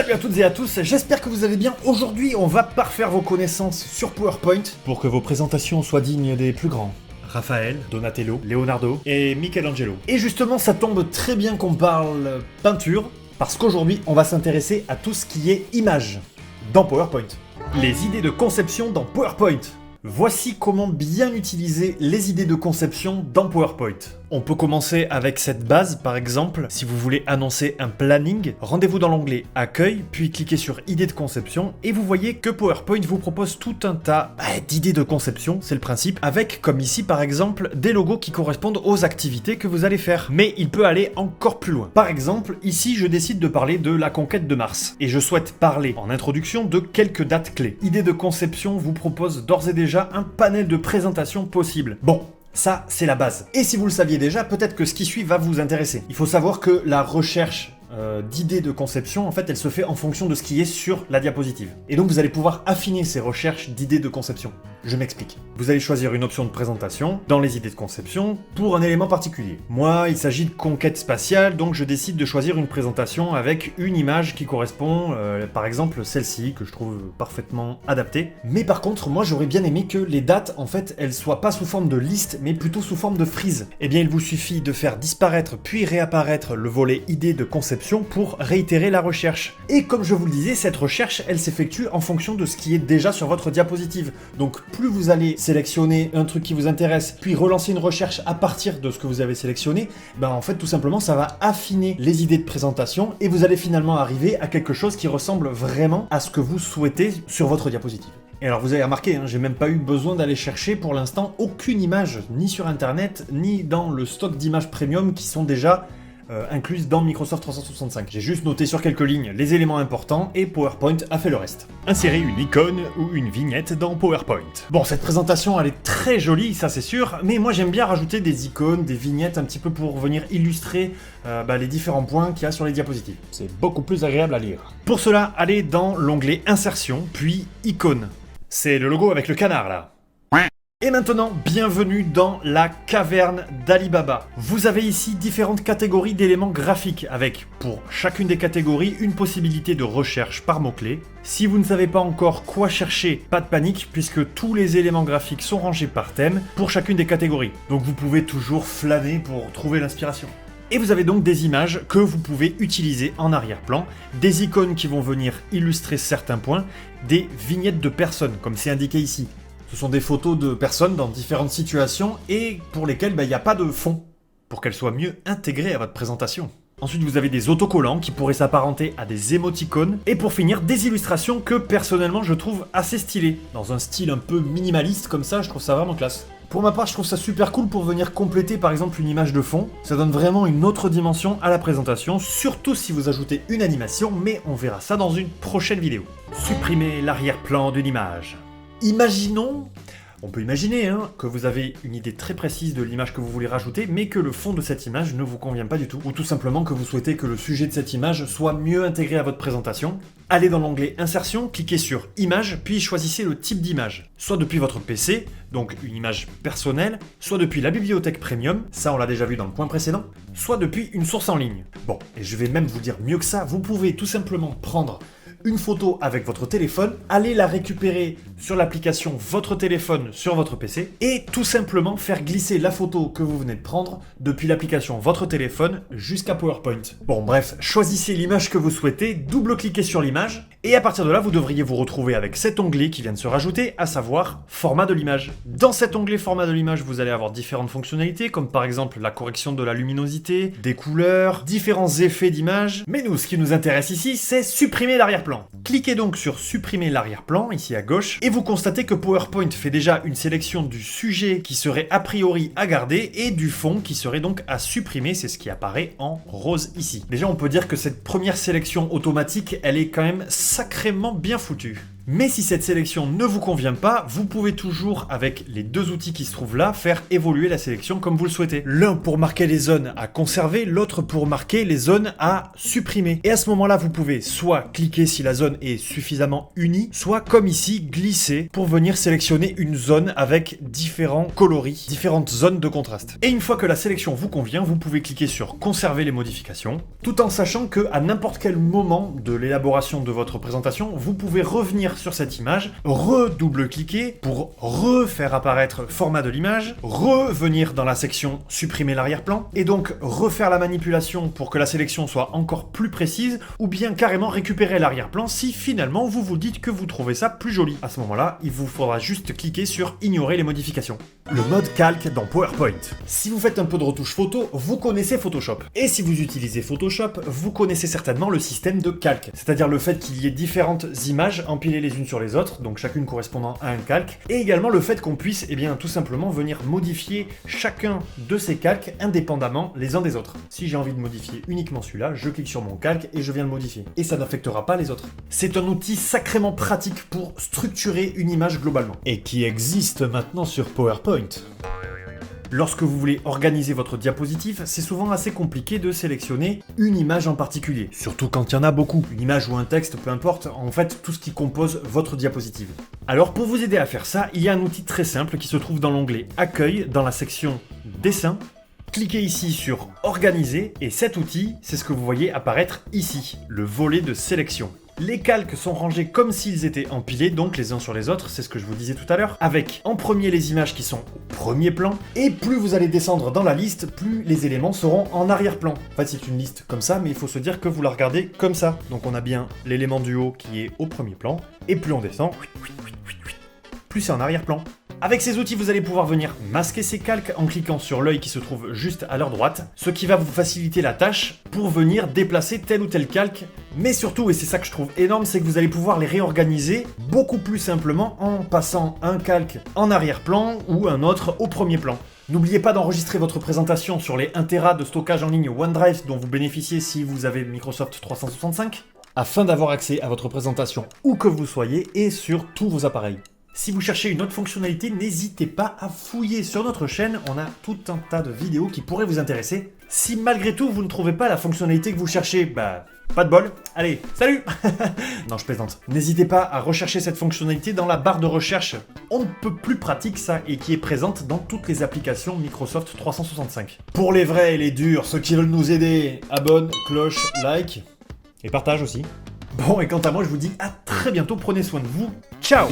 Salut à toutes et à tous, j'espère que vous allez bien. Aujourd'hui, on va parfaire vos connaissances sur PowerPoint pour que vos présentations soient dignes des plus grands. Raphaël, Donatello, Leonardo et Michelangelo. Et justement, ça tombe très bien qu'on parle peinture, parce qu'aujourd'hui, on va s'intéresser à tout ce qui est image dans PowerPoint. Les idées de conception dans PowerPoint. Voici comment bien utiliser les idées de conception dans PowerPoint. On peut commencer avec cette base, par exemple, si vous voulez annoncer un planning, rendez-vous dans l'onglet Accueil, puis cliquez sur Idées de conception, et vous voyez que PowerPoint vous propose tout un tas d'idées de conception, c'est le principe, avec, comme ici par exemple, des logos qui correspondent aux activités que vous allez faire. Mais il peut aller encore plus loin. Par exemple, ici je décide de parler de la conquête de Mars, et je souhaite parler en introduction de quelques dates clés. Idées de conception vous propose d'ores et déjà un panel de présentations possibles. Bon, ça, c'est la base. Et si vous le saviez déjà, peut-être que ce qui suit va vous intéresser. Il faut savoir que la recherche d'idées de conception, en fait, elle se fait en fonction de ce qui est sur la diapositive. Et donc, vous allez pouvoir affiner ces recherches d'idées de conception. Je m'explique. Vous allez choisir une option de présentation dans les idées de conception pour un élément particulier. Moi, il s'agit de conquête spatiale, donc je décide de choisir une présentation avec une image qui correspond, par exemple celle-ci, que je trouve parfaitement adaptée. Mais par contre, moi, j'aurais bien aimé que les dates, en fait, elles soient pas sous forme de liste, mais plutôt sous forme de frise. Eh bien, il vous suffit de faire disparaître puis réapparaître le volet idées de conception pour réitérer la recherche. Et comme je vous le disais, cette recherche, elle s'effectue en fonction de ce qui est déjà sur votre diapositive. Donc, plus vous allez sélectionner un truc qui vous intéresse, puis relancer une recherche à partir de ce que vous avez sélectionné, ben en fait tout simplement ça va affiner les idées de présentation et vous allez finalement arriver à quelque chose qui ressemble vraiment à ce que vous souhaitez sur votre diapositive. Et alors vous avez remarqué, j'ai même pas eu besoin d'aller chercher pour l'instant aucune image, ni sur internet, ni dans le stock d'images premium qui sont déjà incluses dans Microsoft 365. J'ai juste noté sur quelques lignes les éléments importants et PowerPoint a fait le reste. Insérez une icône ou une vignette dans PowerPoint. Bon, cette présentation elle est très jolie, ça c'est sûr, mais moi j'aime bien rajouter des icônes, des vignettes un petit peu pour venir illustrer les différents points qu'il y a sur les diapositives. C'est beaucoup plus agréable à lire. Pour cela, allez dans l'onglet Insertion, puis Icônes. C'est le logo avec le canard là. Et maintenant, bienvenue dans la caverne d'Ali Baba. Vous avez ici différentes catégories d'éléments graphiques avec, pour chacune des catégories, une possibilité de recherche par mots-clés. Si vous ne savez pas encore quoi chercher, pas de panique, puisque tous les éléments graphiques sont rangés par thème pour chacune des catégories. Donc vous pouvez toujours flâner pour trouver l'inspiration. Et vous avez donc des images que vous pouvez utiliser en arrière-plan, des icônes qui vont venir illustrer certains points, des vignettes de personnes, comme c'est indiqué ici. Ce sont des photos de personnes dans différentes situations et pour lesquelles il n'y a pas de fond, pour qu'elles soient mieux intégrées à votre présentation. Ensuite, vous avez des autocollants qui pourraient s'apparenter à des émoticônes. Et pour finir, des illustrations que personnellement je trouve assez stylées. Dans un style un peu minimaliste comme ça, je trouve ça vraiment classe. Pour ma part, je trouve ça super cool pour venir compléter par exemple une image de fond. Ça donne vraiment une autre dimension à la présentation, surtout si vous ajoutez une animation, mais on verra ça dans une prochaine vidéo. Supprimez l'arrière-plan d'une image. Imaginons, on peut imaginer que vous avez une idée très précise de l'image que vous voulez rajouter, mais que le fond de cette image ne vous convient pas du tout, ou tout simplement que vous souhaitez que le sujet de cette image soit mieux intégré à votre présentation. Allez dans l'onglet Insertion, cliquez sur Image, puis choisissez le type d'image. Soit depuis votre PC, donc une image personnelle, soit depuis la bibliothèque Premium, ça on l'a déjà vu dans le point précédent, soit depuis une source en ligne. Bon, et je vais même vous dire mieux que ça, vous pouvez tout simplement prendre une photo avec votre téléphone, allez la récupérer sur l'application Votre téléphone sur votre PC et tout simplement faire glisser la photo que vous venez de prendre depuis l'application Votre téléphone jusqu'à PowerPoint. Bon bref, choisissez l'image que vous souhaitez, double-cliquez sur l'image et à partir de là, vous devriez vous retrouver avec cet onglet qui vient de se rajouter, à savoir Format de l'image. Dans cet onglet Format de l'image, vous allez avoir différentes fonctionnalités comme par exemple la correction de la luminosité, des couleurs, différents effets d'image. Mais nous, ce qui nous intéresse ici, c'est supprimer l'arrière-plan. Cliquez donc sur supprimer l'arrière-plan, ici à gauche, et vous constatez que PowerPoint fait déjà une sélection du sujet qui serait a priori à garder et du fond qui serait donc à supprimer, c'est ce qui apparaît en rose ici. Déjà on peut dire que cette première sélection automatique, elle est quand même sacrément bien foutue. Mais si cette sélection ne vous convient pas, vous pouvez toujours, avec les deux outils qui se trouvent là, faire évoluer la sélection comme vous le souhaitez. L'un pour marquer les zones à conserver, l'autre pour marquer les zones à supprimer. Et à ce moment-là, vous pouvez soit cliquer si la zone est suffisamment unie, soit comme ici, glisser pour venir sélectionner une zone avec différents coloris, différentes zones de contraste. Et une fois que la sélection vous convient, vous pouvez cliquer sur conserver les modifications, tout en sachant que à n'importe quel moment de l'élaboration de votre présentation, vous pouvez revenir sur cette image, redouble-cliquer pour refaire apparaître format de l'image, revenir dans la section supprimer l'arrière-plan, et donc refaire la manipulation pour que la sélection soit encore plus précise, ou bien carrément récupérer l'arrière-plan si finalement vous vous dites que vous trouvez ça plus joli. À ce moment-là, il vous faudra juste cliquer sur ignorer les modifications. Le mode calque dans PowerPoint. Si vous faites un peu de retouche photo, vous connaissez Photoshop. Et si vous utilisez Photoshop, vous connaissez certainement le système de calque, c'est-à-dire le fait qu'il y ait différentes images empilées les unes sur les autres, donc chacune correspondant à un calque, et également le fait qu'on puisse tout simplement venir modifier chacun de ces calques indépendamment les uns des autres. Si j'ai envie de modifier uniquement celui-là, je clique sur mon calque et je viens le modifier. Et ça n'affectera pas les autres. C'est un outil sacrément pratique pour structurer une image globalement. Et qui existe maintenant sur PowerPoint. Lorsque vous voulez organiser votre diapositive, c'est souvent assez compliqué de sélectionner une image en particulier, surtout quand il y en a beaucoup. Une image ou un texte, peu importe, en fait tout ce qui compose votre diapositive. Alors pour vous aider à faire ça, il y a un outil très simple qui se trouve dans l'onglet Accueil, dans la section Dessin. Cliquez ici sur Organiser, et cet outil, c'est ce que vous voyez apparaître ici, le volet de sélection. Les calques sont rangés comme s'ils étaient empilés, donc les uns sur les autres, c'est ce que je vous disais tout à l'heure, avec en premier les images qui sont au premier plan, et plus vous allez descendre dans la liste, plus les éléments seront en arrière-plan. En fait, c'est une liste comme ça, mais il faut se dire que vous la regardez comme ça. Donc on a bien l'élément du haut qui est au premier plan, et plus on descend, plus c'est en arrière-plan. Avec ces outils, vous allez pouvoir venir masquer ces calques en cliquant sur l'œil qui se trouve juste à leur droite, ce qui va vous faciliter la tâche pour venir déplacer tel ou tel calque. Mais surtout, et c'est ça que je trouve énorme, c'est que vous allez pouvoir les réorganiser beaucoup plus simplement en passant un calque en arrière-plan ou un autre au premier plan. N'oubliez pas d'enregistrer votre présentation sur les 1 Tera de stockage en ligne OneDrive dont vous bénéficiez si vous avez Microsoft 365, afin d'avoir accès à votre présentation où que vous soyez et sur tous vos appareils. Si vous cherchez une autre fonctionnalité, n'hésitez pas à fouiller sur notre chaîne, on a tout un tas de vidéos qui pourraient vous intéresser. Si malgré tout vous ne trouvez pas la fonctionnalité que vous cherchez, pas de bol, allez, salut. Non, je plaisante. N'hésitez pas à rechercher cette fonctionnalité dans la barre de recherche. On ne peut plus pratique ça et qui est présente dans toutes les applications Microsoft 365. Pour les vrais et les durs, ceux qui veulent nous aider, abonne, cloche, like et partage aussi. Bon, et quant à moi, je vous dis à très bientôt, prenez soin de vous, ciao.